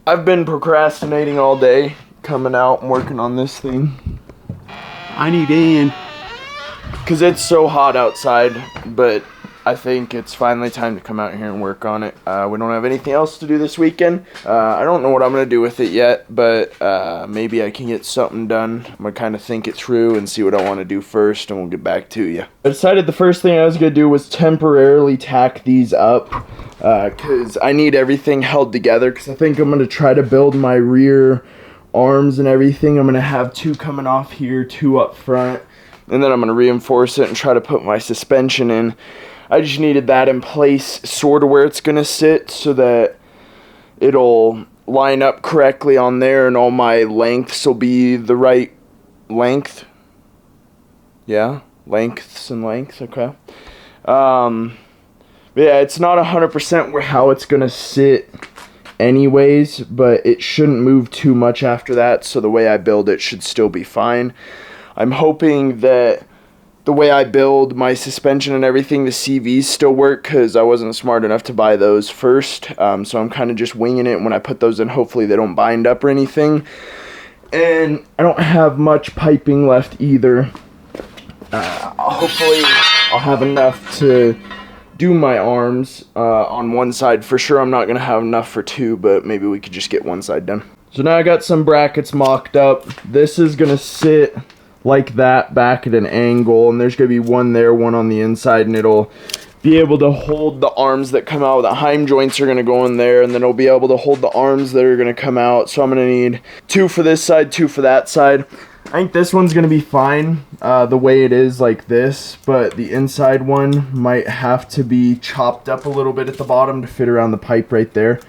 I've been procrastinating all day, coming out and working on this thing. I need in. Because it's so hot outside, but I think it's finally time to come out here and work on it. We don't have anything else to do this weekend. I don't know what I'm going to do with it yet, but maybe I can get something done. I'm going to kind of think it through and see what I want to do first, and we'll get back to you. I decided the first thing I was going to do was temporarily tack these up, because I need everything held together, because I think I'm going to try to build my rear arms and everything. I'm going to have 2 coming off here, 2 up front, and then I'm going to reinforce it and try to put my suspension in. I just needed that in place, sort of where it's going to sit, so that it'll line up correctly on there and all my lengths will be the right length. Yeah, lengths and lengths, okay. Yeah, it's not 100% how it's going to sit anyways, but it shouldn't move too much after that, so the way I build it should still be fine. I'm hoping that the way I build my suspension and everything, the CVs still work, because I wasn't smart enough to buy those first, so I'm kind of just winging it. When I put those in, hopefully they don't bind up or anything. And I don't have much piping left either. Hopefully I'll have enough to do my arms on one side. For sure I'm not going to have enough for 2, but maybe we could just get one side done. So now I got some brackets mocked up. This is going to sit like that back at an angle, and there's going to be one there, one on the inside, and it'll be able to hold the arms that come out. The heim joints are going to go in there, and then it'll be able to hold the arms that are going to come out. So I'm going to need 2 for this side, 2 for that side. I think this one's going to be fine the way it is like this, but the inside one might have to be chopped up a little bit at the bottom to fit around the pipe right there,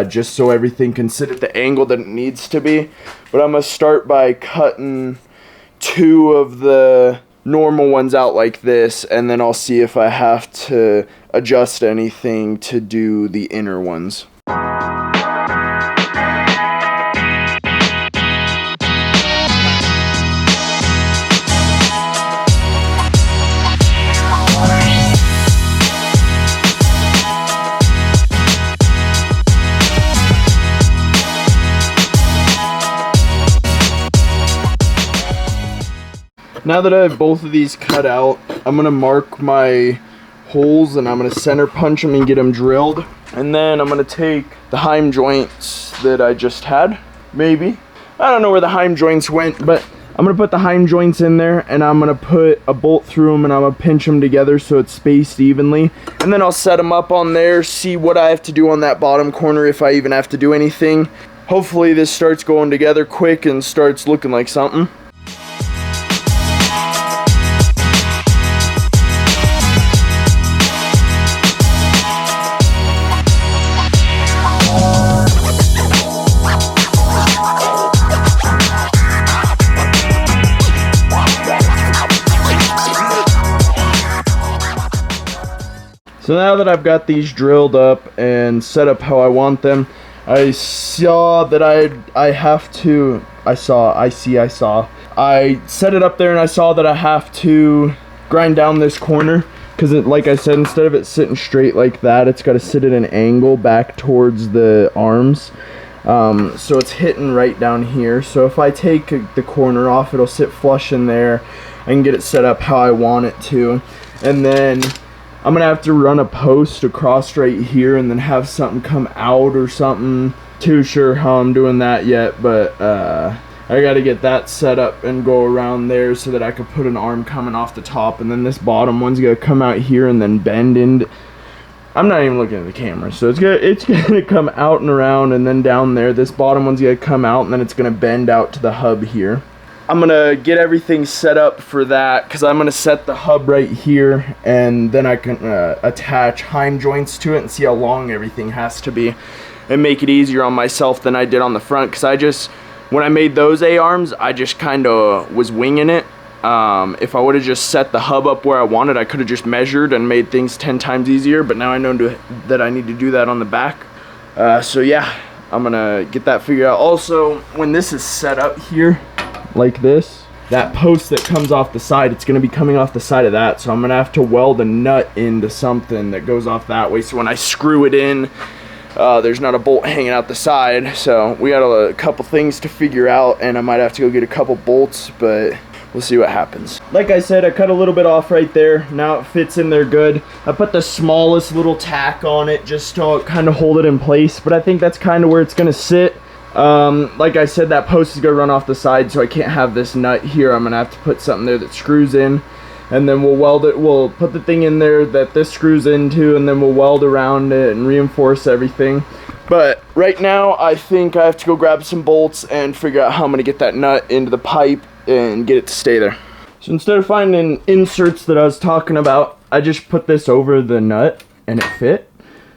just so everything can sit at the angle that it needs to be. But I'm going to start by cutting 2 of the normal ones out like this, and then I'll see if I have to adjust anything to do the inner ones. Now that I have both of these cut out, I'm going to mark my holes and I'm going to center punch them and get them drilled. And then I'm going to take the heim joints that I just had, maybe. I don't know where the heim joints went, but I'm going to put the heim joints in there and I'm going to put a bolt through them and I'm going to pinch them together so it's spaced evenly. And then I'll set them up on there, see what I have to do on that bottom corner, if I even have to do anything. Hopefully this starts going together quick and starts looking like something. So now that I've got these drilled up and set up how I want them, I saw that I set it up there and I saw that I have to grind down this corner, because like I said, instead of it sitting straight like that, it's got to sit at an angle back towards the arms. So it's hitting right down here. So if I take the corner off, it'll sit flush in there. I can get it set up how I want it to. And then I'm gonna have to run a post across right here and then have something come out or something. Too sure how I'm doing that yet, but I gotta get that set up and go around there so that I could put an arm coming off the top, and then this bottom one's gonna come out here and then bend into. I'm not even looking at the camera, so it's gonna come out and around and then down there. This bottom one's gonna come out and then it's gonna bend out to the hub here. I'm gonna get everything set up for that, because I'm gonna set the hub right here and then I can attach heim joints to it and see how long everything has to be and make it easier on myself than I did on the front, because when I made those A-arms, I just kind of was winging it. If I would have just set the hub up where I wanted, I could have just measured and made things 10 times easier, but now I know that I need to do that on the back. So yeah, I'm gonna get that figured out. Also, when this is set up here like this, that post that comes off the side, it's going to be coming off the side of that, so I'm going to have to weld a nut into something that goes off that way, so when I screw it in there's not a bolt hanging out the side. So we got a couple things to figure out, and I might have to go get a couple bolts, but we'll see what happens. Like I said, I cut a little bit off right there. Now it fits in there good. I put the smallest little tack on it just to kind of hold it in place, but I think that's kind of where it's gonna sit. Like I said, that post is gonna run off the side, so I can't have this nut here. I'm gonna have to put something there that screws in, and then we'll weld it. We'll put the thing in there that this screws into, and then we'll weld around it and reinforce everything. But right now, I think I have to go grab some bolts and figure out how I'm gonna get that nut into the pipe and get it to stay there. So instead of finding inserts that I was talking about, I just put this over the nut and it fit.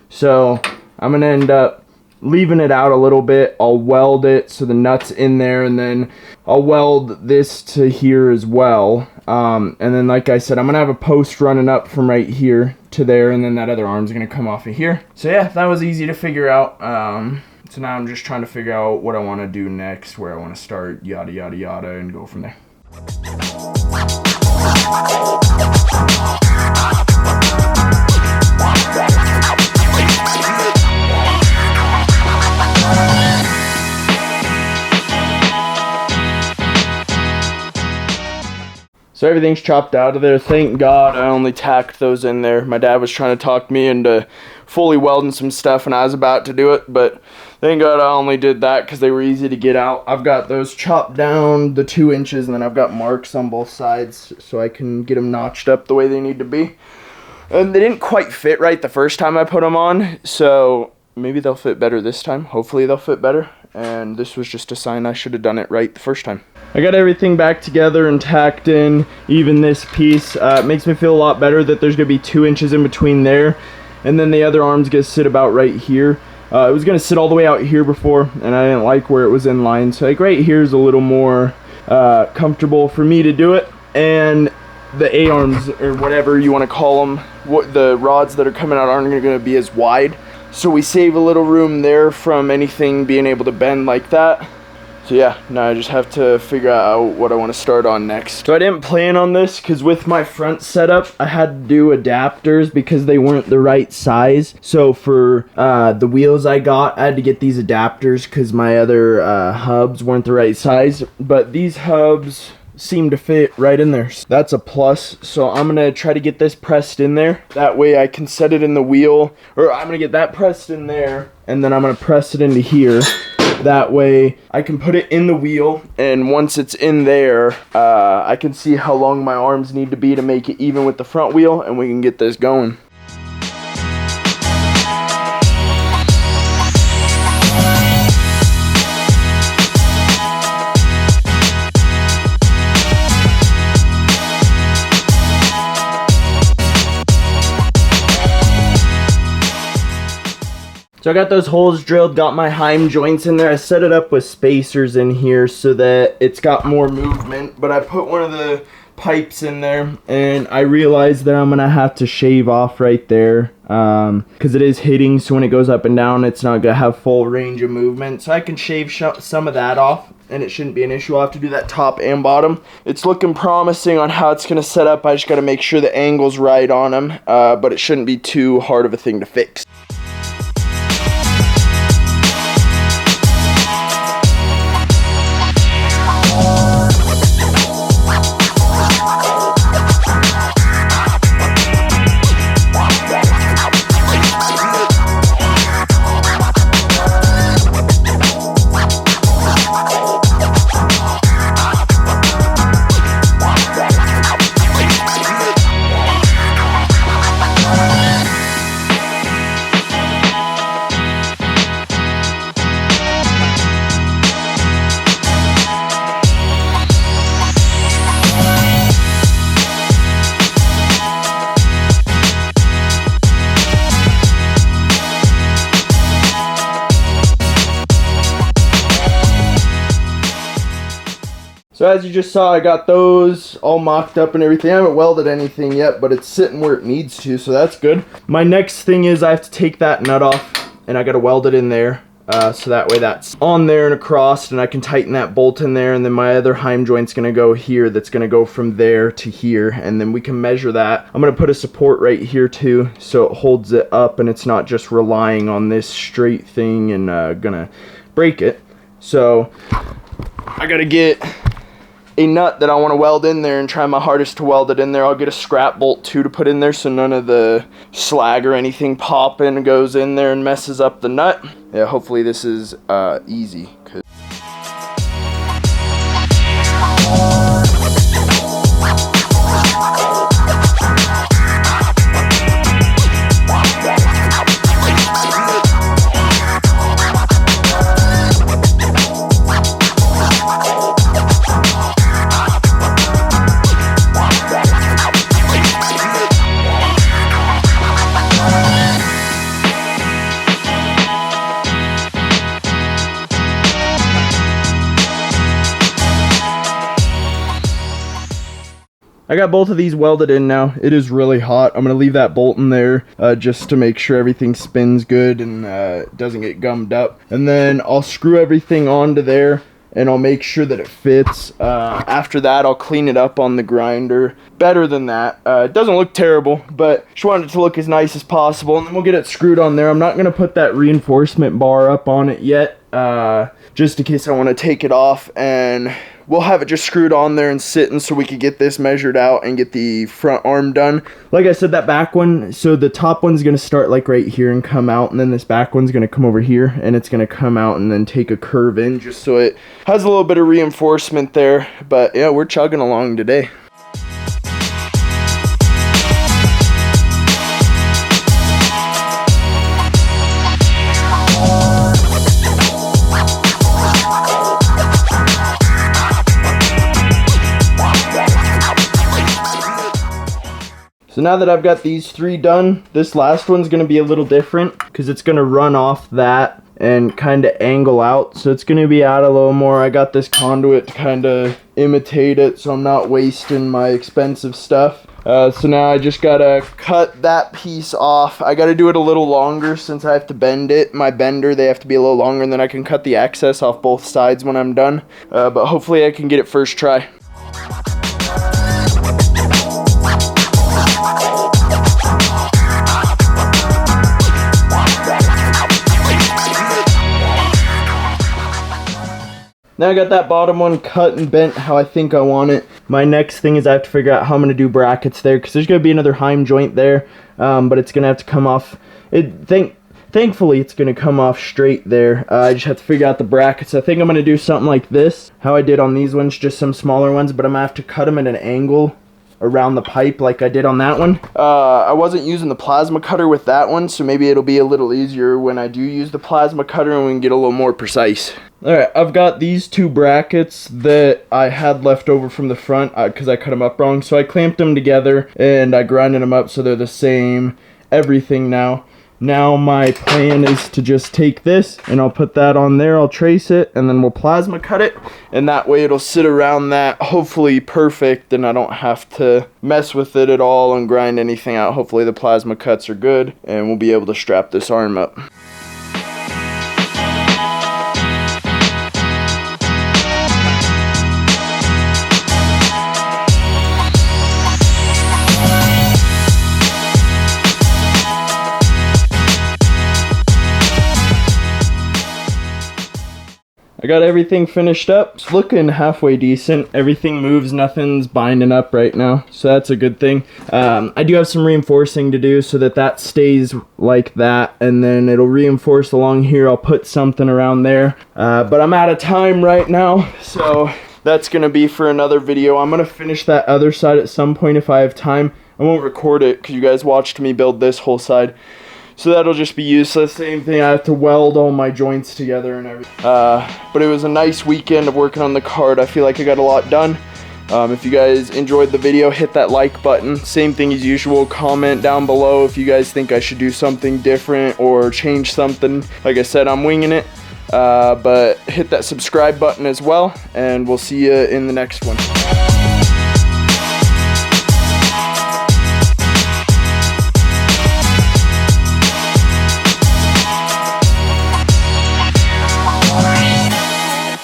So I'm gonna end up leaving it out a little bit. I'll weld it so the nut's in there, and then I'll weld this to here as well. And then, like I said, I'm gonna have a post running up from right here to there, and then that other arm's gonna come off of here. So yeah, that was easy to figure out. So now I'm just trying to figure out what I want to do next, where I want to start, yada yada yada, and go from there. So everything's chopped out of there. Thank God I only tacked those in there. My dad was trying to talk me into fully welding some stuff, and I was about to do it, but thank God I only did that because they were easy to get out. I've got those chopped down the 2 inches, and then I've got marks on both sides so I can get them notched up the way they need to be. And they didn't quite fit right the first time I put them on, so maybe they'll fit better this time. Hopefully they'll fit better, and this was just a sign I should have done it right the first time. I got everything back together and tacked in, even this piece. It makes me feel a lot better that there's gonna be 2 inches in between there, and then the other arm's gonna sit about right here. It was gonna sit all the way out here before, and I didn't like where it was in line, so like right here is a little more comfortable for me to do it. And the A-arms, or whatever you want to call them, the rods that are coming out aren't going to be as wide, so we save a little room there from anything being able to bend like that. So yeah, now I just have to figure out what I want to start on next. So I didn't plan on this because with my front setup, I had to do adapters because they weren't the right size. So for the wheels I got, I had to get these adapters because my other hubs weren't the right size. But these hubs seem to fit right in there. That's a plus. So I'm gonna try to get this pressed in there. That way I can set it in the wheel, or I'm gonna get that pressed in there, and then I'm gonna press it into here. That way I can put it in the wheel, and once it's in there, I can see how long my arms need to be to make it even with the front wheel, and we can get this going. So I got those holes drilled, got my heim joints in there. I set it up with spacers in here so that it's got more movement. But I put one of the pipes in there, and I realized that I'm gonna have to shave off right there because it is hitting, so when it goes up and down, it's not gonna have full range of movement. So I can shave some of that off, and it shouldn't be an issue. I'll have to do that top and bottom. It's looking promising on how it's gonna set up. I just gotta make sure the angle's right on them, but it shouldn't be too hard of a thing to fix. So as you just saw, I got those all mocked up and everything. I haven't welded anything yet, but it's sitting where it needs to, so that's good. My next thing is I have to take that nut off, and I gotta weld it in there. so that way that's on there and across, and I can tighten that bolt in there, and then my other heim joint's gonna go here. That's gonna go from there to here, and then we can measure that. I'm gonna put a support right here too, so it holds it up and it's not just relying on this straight thing and gonna break it. So I gotta get a nut that I want to weld in there and try my hardest to weld it in there. I'll get a scrap bolt too to put in there so none of the slag or anything popping goes in there and messes up the nut. Yeah, hopefully this is easy. I got both of these welded in now. It is really hot. I'm gonna leave that bolt in there just to make sure everything spins good and doesn't get gummed up. And then I'll screw everything onto there and I'll make sure that it fits. After that, I'll clean it up on the grinder. Better than that. It doesn't look terrible, but just wanted it to look as nice as possible. And then we'll get it screwed on there. I'm not gonna put that reinforcement bar up on it yet, just in case I want to take it off, and we'll have it just screwed on there and sitting so we could get this measured out and get the front arm done. Like I said, that back one, so the top one's going to start like right here and come out, and then this back one's going to come over here and it's going to come out and then take a curve in just so it has a little bit of reinforcement there. But yeah, we're chugging along today. So now that I've got these three done, this last one's going to be a little different because it's going to run off that and kind of angle out. So it's going to be out a little more. I got this conduit to kind of imitate it so I'm not wasting my expensive stuff. So now I just got to cut that piece off. I got to do it a little longer since I have to bend it. My bender, they have to be a little longer, and then I can cut the excess off both sides when I'm done. But hopefully I can get it first try. Now I got that bottom one cut and bent how I think I want it. My next thing is I have to figure out how I'm going to do brackets there, because there's going to be another heim joint there, but it's going to have to come off. Thankfully, it's going to come off straight there. I just have to figure out the brackets. I think I'm going to do something like this, how I did on these ones, just some smaller ones, but I'm going to have to cut them at an angle around the pipe like I did on that one. I wasn't using the plasma cutter with that one, so maybe it'll be a little easier when I do use the plasma cutter and we can get a little more precise. Alright, I've got these two brackets that I had left over from the front because I cut them up wrong, so I clamped them together and I grinded them up so they're the same everything now. Now my plan is to just take this and I'll put that on there, I'll trace it, and then we'll plasma cut it, and that way it'll sit around that hopefully perfect and I don't have to mess with it at all and grind anything out. Hopefully the plasma cuts are good and we'll be able to strap this arm up. I got everything finished up. It's looking halfway decent. Everything moves, nothing's binding up right now, so that's a good thing. I do have some reinforcing to do so that stays like that, and then it'll reinforce along here. I'll put something around there, but I'm out of time right now, so that's gonna be for another video. I'm gonna finish that other side at some point if I have time. I won't record it because you guys watched me build this whole side. So that'll just be useless. Same thing, I have to weld all my joints together and everything. But it was a nice weekend of working on the cart. I feel like I got a lot done. If you guys enjoyed the video, hit that like button. Same thing as usual, comment down below if you guys think I should do something different or change something. Like I said, I'm winging it. But hit that subscribe button as well, and we'll see you in the next one.